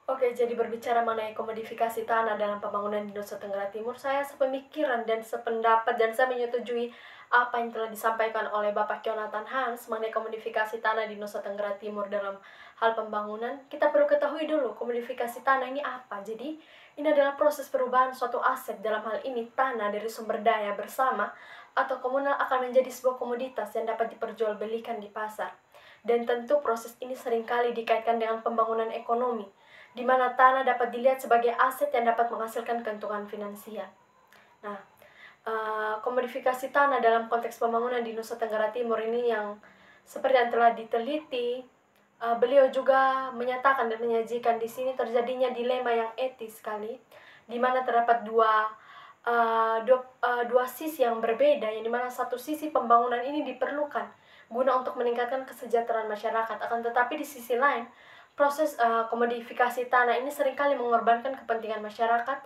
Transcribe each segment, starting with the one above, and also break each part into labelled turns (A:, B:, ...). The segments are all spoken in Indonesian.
A: Oke, jadi berbicara mengenai komodifikasi tanah dalam pembangunan di Nusa Tenggara Timur, saya sepemikiran dan sependapat dan saya menyetujui apa yang telah disampaikan oleh Bapak Jonathan Hans mengenai komodifikasi tanah di Nusa Tenggara Timur dalam hal pembangunan. Kita perlu ketahui dulu komodifikasi tanah ini apa. Jadi, ini adalah proses perubahan suatu aset, dalam hal ini tanah, dari sumber daya bersama atau komunal akan menjadi sebuah komoditas yang dapat diperjualbelikan di pasar. Dan tentu proses ini seringkali dikaitkan dengan pembangunan ekonomi, di mana tanah dapat dilihat sebagai aset yang dapat menghasilkan keuntungan finansial. Nah, komodifikasi tanah dalam konteks pembangunan di Nusa Tenggara Timur ini yang seperti yang telah diteliti, beliau juga menyatakan dan menyajikan di sini terjadinya dilema yang etis sekali, di mana terdapat dua sisi yang berbeda, yang dimana satu sisi pembangunan ini diperlukan guna untuk meningkatkan kesejahteraan masyarakat, akan tetapi di sisi lain proses komodifikasi tanah ini seringkali mengorbankan kepentingan masyarakat,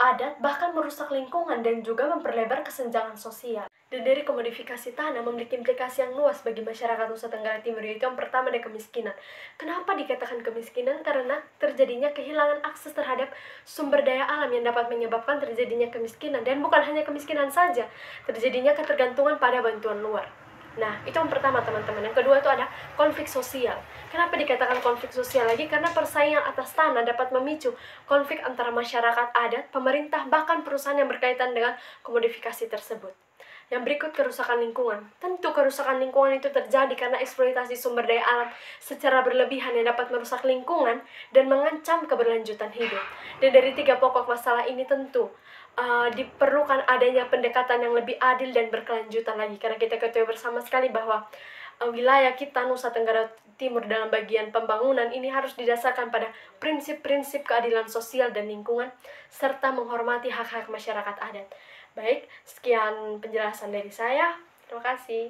A: adat, bahkan merusak lingkungan dan juga memperlebar kesenjangan sosial. Dan dari komodifikasi tanah memiliki implikasi yang luas bagi masyarakat Nusa Tenggara Timur, yaitu yang pertama dari kemiskinan. Kenapa dikatakan kemiskinan? Karena terjadinya kehilangan akses terhadap sumber daya alam yang dapat menyebabkan terjadinya kemiskinan. Dan bukan hanya kemiskinan saja, terjadinya ketergantungan pada bantuan luar. Nah, itu yang pertama teman-teman. Yang kedua itu ada konflik sosial. Kenapa dikatakan konflik sosial lagi? Karena persaingan atas tanah dapat memicu konflik antara masyarakat adat, pemerintah, bahkan perusahaan yang berkaitan dengan komodifikasi tersebut. Yang berikut, kerusakan lingkungan. Tentu kerusakan lingkungan itu terjadi karena eksploitasi sumber daya alam secara berlebihan yang dapat merusak lingkungan dan mengancam keberlanjutan hidup. Dan dari tiga pokok masalah ini tentu diperlukan adanya pendekatan yang lebih adil dan berkelanjutan lagi, karena kita ketahui bersama sekali bahwa wilayah kita Nusa Tenggara Timur dalam bagian pembangunan ini harus didasarkan pada prinsip-prinsip keadilan sosial dan lingkungan serta menghormati hak-hak masyarakat adat. Baik, sekian penjelasan dari saya. Terima kasih.